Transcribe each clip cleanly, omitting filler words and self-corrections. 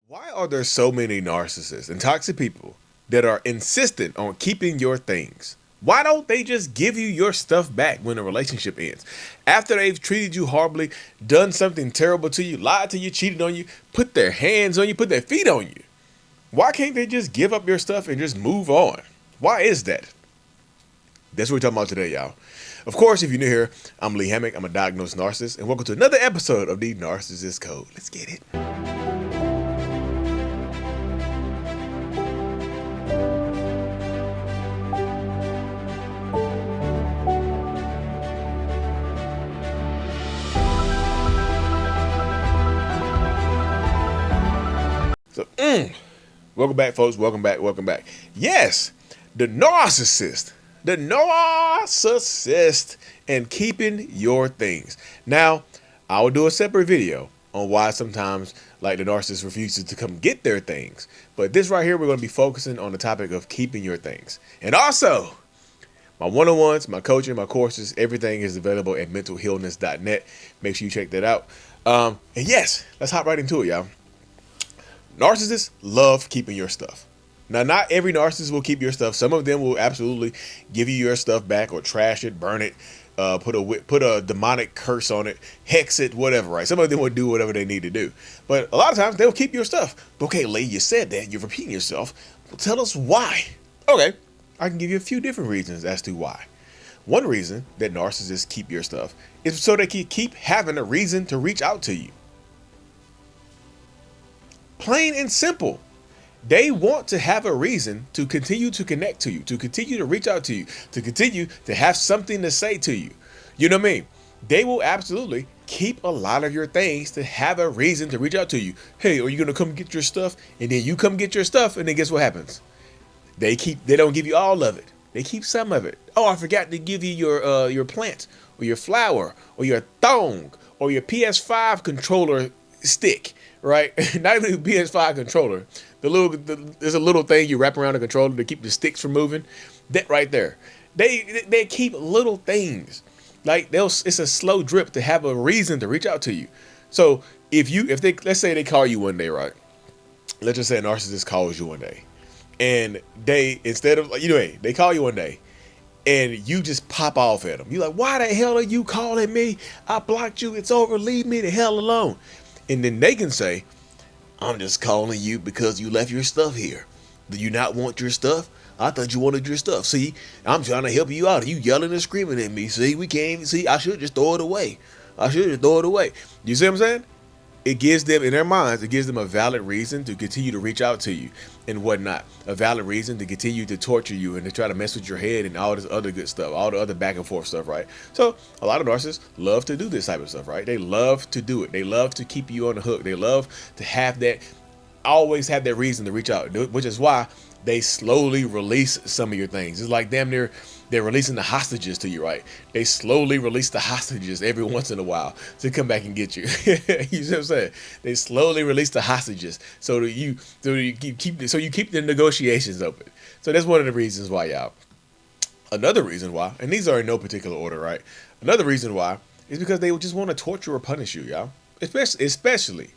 Why are there so many narcissists and toxic people that are insistent on keeping your things? Why don't they just give you your stuff back when a relationship ends? After they've treated you horribly, done something terrible to you, lied to you, cheated on you, put their hands on you, put their feet on you. Why can't they just give up your stuff and just move on? Why is that? That's what we're talking about today, y'all. Of course, if you're new here, I'm Lee Hammock. I'm a diagnosed narcissist, and welcome to another episode of the Narcissist Code. Let's get it. So, welcome back, folks. Welcome back. Welcome back. Yes, the narcissist. The narcissist and keeping your things. Now, I will do a separate video on why sometimes, like, the narcissist refuses to come get their things. But this right here, we're going to be focusing on the topic of keeping your things. And also, my one-on-ones, my coaching, my courses, everything is available at mentalhealness.net. Make sure you check that out. And yes, let's hop right into it, y'all. Narcissists love keeping your stuff. Now, not every narcissist will keep your stuff. Some of them will absolutely give you your stuff back or trash it, burn it, put a demonic curse on it, hex it, whatever, right? Some of them will do whatever they need to do. But a lot of times, they'll keep your stuff. Okay, Lee, you said that. You're repeating yourself. Well, tell us why. Okay, I can give you a few different reasons as to why. One reason that narcissists keep your stuff is so they can keep having a reason to reach out to you. Plain and simple. They want to have a reason to continue to connect to you, to continue to reach out to you, to continue to have something to say to you. You know what I mean? They will absolutely keep a lot of your things to have a reason to reach out to you. Hey, are you going to come get your stuff? And then you come get your stuff, and then guess what happens? They don't give you all of it. They keep some of it. Oh, I forgot to give you your plant or your flower or your thong or your PS5 controller stick. Right? Not even a PS5 controller. There's a little thing you wrap around the controller to keep the sticks from moving. That right there. They keep little things. Like it's a slow drip to have a reason to reach out to you. So if they let's say they call you one day, right? Let's just say a narcissist calls you one day. And instead of they call you one day and you just pop off at them. You're like, why the hell are you calling me? I blocked you. It's over. Leave me the hell alone. And then they can say, I'm just calling you because you left your stuff here. Do you not want your stuff? I thought you wanted your stuff. See, I'm trying to help you out. You yelling and screaming at me. See, we can't even see. I should just throw it away. You see what I'm saying? It gives them, in their minds, it gives them a valid reason to continue to reach out to you and whatnot. A valid reason to continue to torture you and to try to mess with your head and all this other good stuff, all the other back and forth stuff, right? So a lot of narcissists love to do this type of stuff, right? They love to do it. They love to keep you on the hook. They love to always have that reason to reach out, which is why they slowly release some of your things. It's like damn near they're releasing the hostages to you, right? They slowly release the hostages every once in a while to come back and get you. You see what I'm saying? They slowly release the hostages so you keep the negotiations open. So that's one of the reasons why, y'all. Another reason why, and these are in no particular order, right? Another reason why is because they just want to torture or punish you, y'all. Especially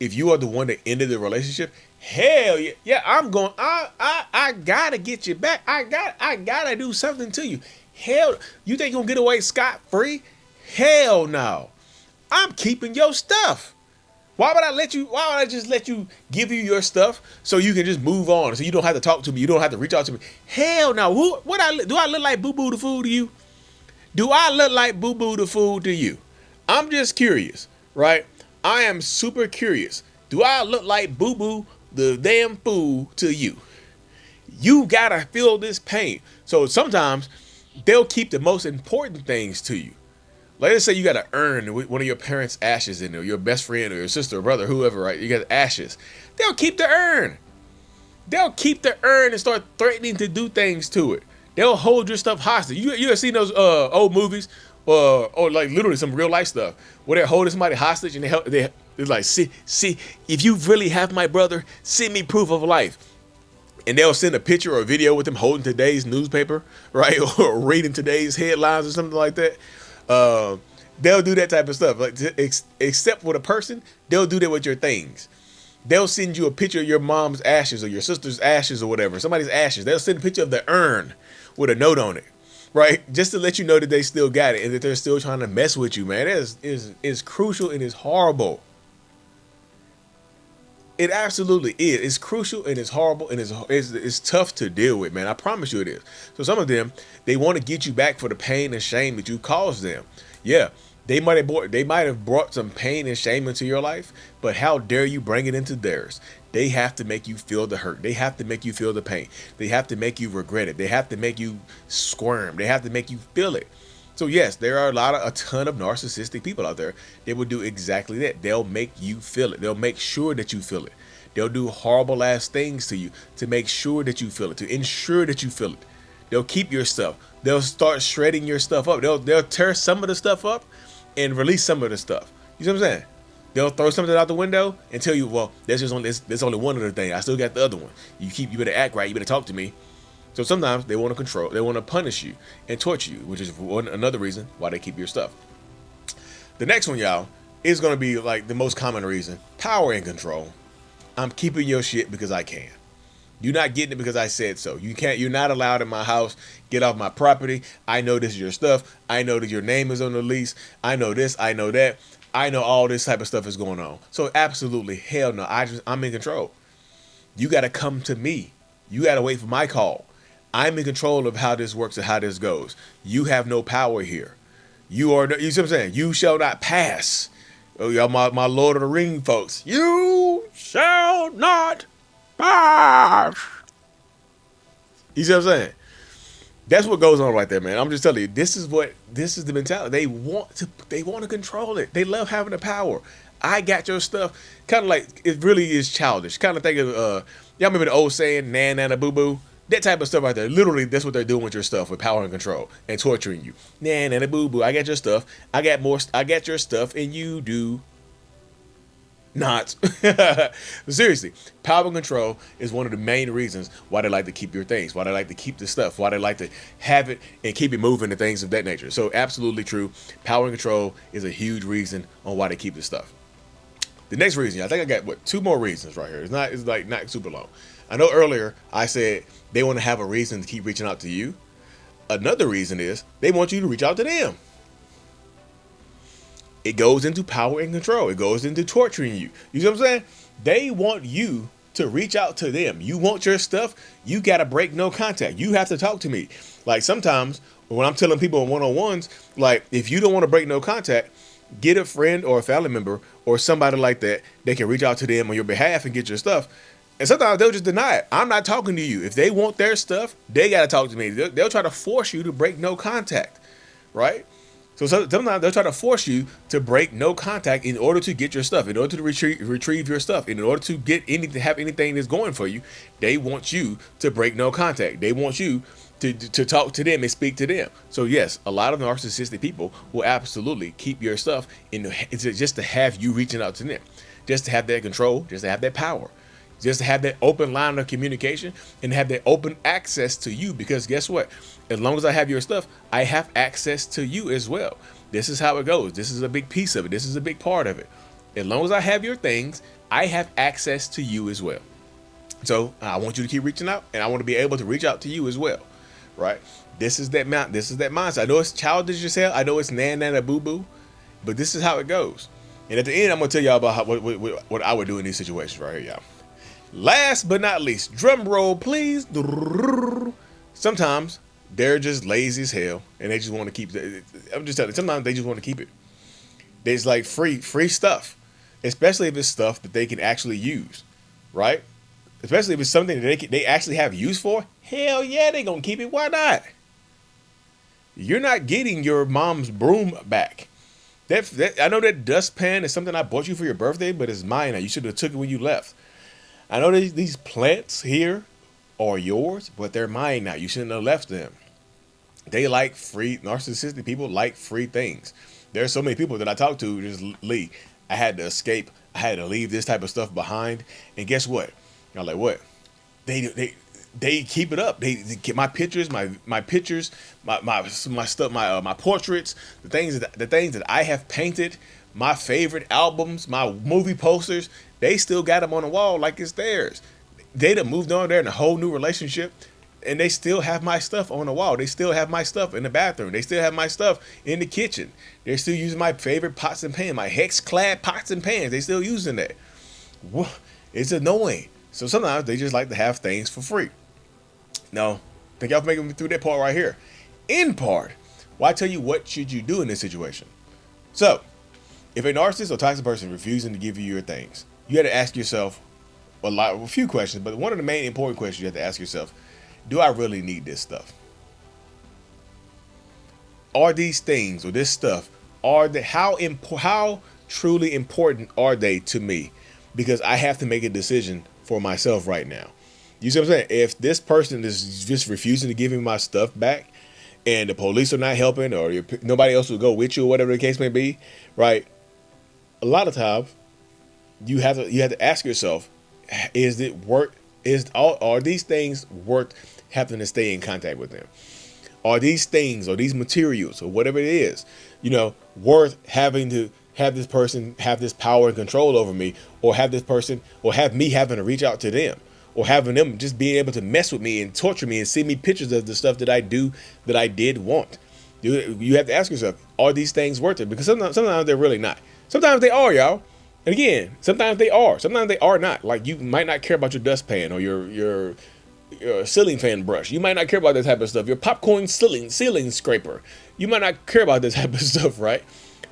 if you are the one that ended the relationship. Hell yeah, I gotta get you back. I gotta do something to you. Hell, you think you're gonna get away scot-free? Hell no. I'm keeping your stuff. Why would I just let you give you your stuff so you can just move on, so you don't have to talk to me, you don't have to reach out to me? Hell no. Do I look like Boo Boo the Fool to you? Do I look like Boo Boo the Fool to you? I'm just curious, right? I am super curious. Do I look like Boo Boo the damn fool to you? You gotta feel this pain. So sometimes they'll keep the most important things to you. Like, let's say you gotta earn one of your parents' ashes in there, your best friend or your sister or brother, whoever, right? You got ashes. They'll keep the urn. They'll keep the urn and start threatening to do things to it. They'll hold your stuff hostage. You ever seen those old movies or like literally some real life stuff where they're holding somebody hostage and they're like, see, if you really have my brother, send me proof of life. And they'll send a picture or a video with them holding today's newspaper, right? Or reading today's headlines or something like that. They'll do that type of stuff. Like, except with a person, they'll do that with your things. They'll send you a picture of your mom's ashes or your sister's ashes or whatever, somebody's ashes. They'll send a picture of the urn with a note on it, right? Just to let you know that they still got it and that they're still trying to mess with you, man. It is crucial and it's horrible. It absolutely is. It's crucial and it's horrible and it's tough to deal with, man. I promise you it is. So some of them, they want to get you back for the pain and shame that you caused them. Yeah, they might have brought some pain and shame into your life, but how dare you bring it into theirs? They have to make you feel the hurt. They have to make you feel the pain. They have to make you regret it. They have to make you squirm. They have to make you feel it. So yes, there are a ton of narcissistic people out there that will do exactly that. They'll make you feel it. They'll make sure that you feel it. They'll do horrible ass things to you to make sure that you feel it, to ensure that you feel it. They'll keep your stuff. They'll start shredding your stuff up. They'll tear some of the stuff up and release some of the stuff. You see what I'm saying? They'll throw something out the window and tell you, well, there's only one other thing. I still got the other one. You better act right. You better talk to me. So sometimes they want to control, they want to punish you and torture you, which is another reason why they keep your stuff. The next one, y'all, is going to be like the most common reason: power and control. I'm keeping your shit because I can. You're not getting it because I said so. You're not allowed in my house. Get off my property. I know this is your stuff. I know that your name is on the lease. I know this. I know that. I know all this type of stuff is going on. So absolutely, hell no. I'm in control. You got to come to me. You got to wait for my call. I'm in control of how this works and how this goes. You have no power here. You see what I'm saying? You shall not pass. Oh, y'all, my Lord of the Ring folks. You shall not pass. You see what I'm saying? That's what goes on right there, man. I'm just telling you, this is the mentality. They want to control it. They love having the power. I got your stuff. Kind of like, it really is childish. Kind of think of, y'all remember the old saying, nan, nana, boo, boo? That type of stuff right there. Literally, that's what they're doing with your stuff, with power and control and torturing you. Nah, nah, boo boo. I got your stuff. I got your stuff, and you do not. Seriously, power and control is one of the main reasons why they like to keep your things, why they like to keep the stuff, why they like to have it and keep it moving and things of that nature. So absolutely true. Power and control is a huge reason on why they keep the stuff. The next reason, I think I got two more reasons right here. It's not super long. I know earlier I said they want to have a reason to keep reaching out to you. Another reason is they want you to reach out to them. It goes into power and control. It goes into torturing you. You see what I'm saying? They want you to reach out to them. You want your stuff, you got to break no contact. You have to talk to me. Like sometimes when I'm telling people in one-on-ones, like if you don't want to break no contact, get a friend or a family member or somebody like that. They can reach out to them on your behalf and get your stuff. And sometimes they'll just deny it. I'm not talking to you. If they want their stuff, they got to talk to me. They'll try to force you to break no contact, right? So sometimes they'll try to force you to break no contact in order to get your stuff, in order to retrieve your stuff, in order to have anything that's going for you. They want you to break no contact. They want you to talk to them and speak to them. So yes, a lot of narcissistic people will absolutely keep your stuff just to have you reaching out to them, just to have that control, just to have that power. Just to have that open line of communication and have that open access to you, because guess what? As long as I have your stuff, I have access to you as well. This is how it goes. This is a big piece of it. This is a big part of it. As long as I have your things, I have access to you as well. So I want you to keep reaching out, and I want to be able to reach out to you as well, right? This is that mindset. I know it's childish as hell. I know it's nana boo boo, but this is how it goes. And at the end, I'm gonna tell y'all about what I would do in these situations right here, y'all. Last but not least, drum roll, please. Sometimes they're just lazy as hell and they just want to keep it. I'm just telling you, sometimes they just want to keep it. There's like free stuff, especially if it's stuff that they can actually use, right? Especially if it's something that they actually have use for. Hell yeah, they're going to keep it. Why not? You're not getting your mom's broom back. I know that dustpan is something I bought you for your birthday, but it's mine now. You should have took it when you left. I know these plants here are yours, but they're mine now. You shouldn't have left them. They like free, narcissistic people like free things. There's so many people that I talk to, just Lee, I had to escape. I had to leave this type of stuff behind. And guess what? I'm like, what? They keep it up. They get my pictures, my pictures, my stuff, my portraits, the things that I have painted, my favorite albums, my movie posters, they still got them on the wall like it's theirs. They done moved on, they're in a whole new relationship, and they still have my stuff on the wall. They still have my stuff in the bathroom. They still have my stuff in the kitchen. They're still using my favorite pots and pans, my hex-clad pots and pans. They still using that. It's annoying. So sometimes they just like to have things for free. Now, thank y'all for making me through that part right here. In part, well, I tell you what should you do in this situation. So, if a narcissist or toxic person refusing to give you your things, you have to ask yourself a few questions, but one of the main important questions you have to ask yourself, do I really need this stuff? Are these things or this stuff, how truly important are they to me? Because I have to make a decision for myself right now. You see what I'm saying? If this person is just refusing to give me my stuff back, and the police are not helping, or nobody else will go with you, or whatever the case may be, right? A lot of times, you have to ask yourself, are these things worth having to stay in contact with them? Are these things or these materials or whatever it is, worth having to have this person have this power and control over me, or have this person or have me having to reach out to them, or having them just being able to mess with me and torture me and send me pictures of the stuff that I did want? You have to ask yourself, are these things worth it? Because sometimes they're really not. Sometimes they are, y'all. And again, sometimes they are. Sometimes they are not. Like, you might not care about your dustpan or your ceiling fan brush. You might not care about that type of stuff. Your popcorn ceiling scraper. You might not care about this type of stuff, right?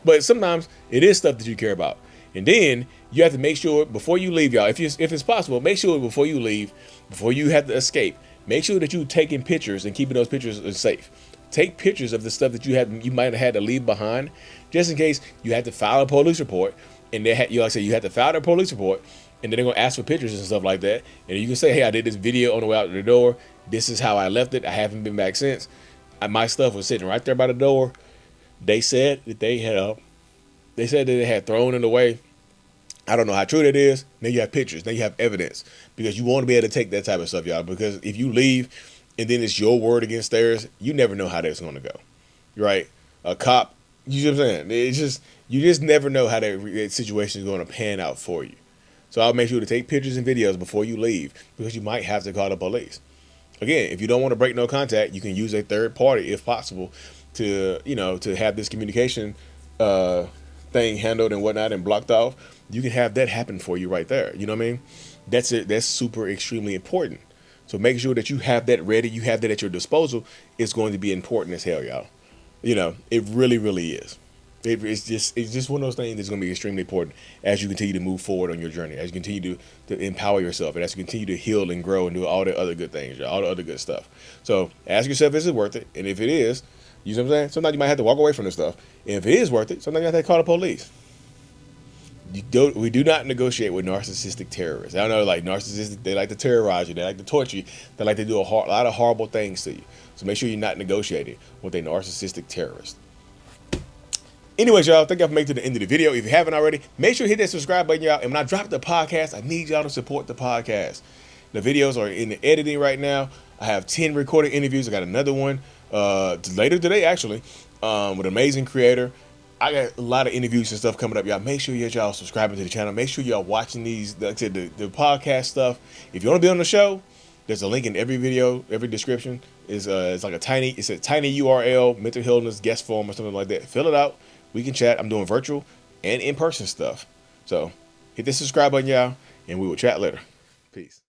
But sometimes it is stuff that you care about. And then you have to make sure before you leave, y'all, if it's possible, make sure before you leave, before you have to escape, make sure that you're taking pictures and keeping those pictures safe. Take pictures of the stuff that you might have had to leave behind, just in case you had to file a police report. And you had to file a police report, and then they're gonna ask for pictures and stuff like that. And you can say, hey, I did this video on the way out the door. This is how I left it. I haven't been back since. My stuff was sitting right there by the door. They said that they had thrown it away. I don't know how true that is. Now you have pictures. Now you have evidence, because you want to be able to take that type of stuff, y'all. Because if you leave and then it's your word against theirs, you never know how that's going to go, right? A cop, you know what I'm saying? It's just, you just never know how that situation is going to pan out for you. So I'll make sure to take pictures and videos before you leave, because you might have to call the police. Again, if you don't want to break no contact, you can use a third party if possible to have this communication thing handled and whatnot and blocked off. You can have that happen for you right there. You know what I mean? That's it. That's super extremely important. So making sure that you have that ready, you have that at your disposal, is going to be important as hell, y'all. It really, really is. It's just one of those things that's going to be extremely important as you continue to move forward on your journey, as you continue to empower yourself, and as you continue to heal and grow and do all the other good things, all the other good stuff. So ask yourself, is it worth it? And if it is, you know what I'm saying? Sometimes you might have to walk away from this stuff. And if it is worth it, sometimes you have to call the police. We do not negotiate with narcissistic terrorists. I know, like, narcissistic, they like to terrorize you, they like to torture you, they like to do a lot of horrible things to you. So make sure you're not negotiating with a narcissistic terrorist. Anyways, y'all, thank y'all for making it to the end of the video. If you haven't already, make sure you hit that subscribe button, y'all. And when I drop the podcast, I need y'all to support the podcast. The videos are in the editing right now. I have 10 recorded interviews. I got another one later today, actually, with an amazing creator. I got a lot of interviews and stuff coming up, y'all. Make sure y'all subscribing to the channel. Make sure y'all watching these, like I said, the podcast stuff. If you want to be on the show, there's a link in every video, every description. It's a tiny URL, mental illness guest form or something like that. Fill it out. We can chat. I'm doing virtual and in-person stuff. So hit the subscribe button, y'all, and we will chat later. Peace.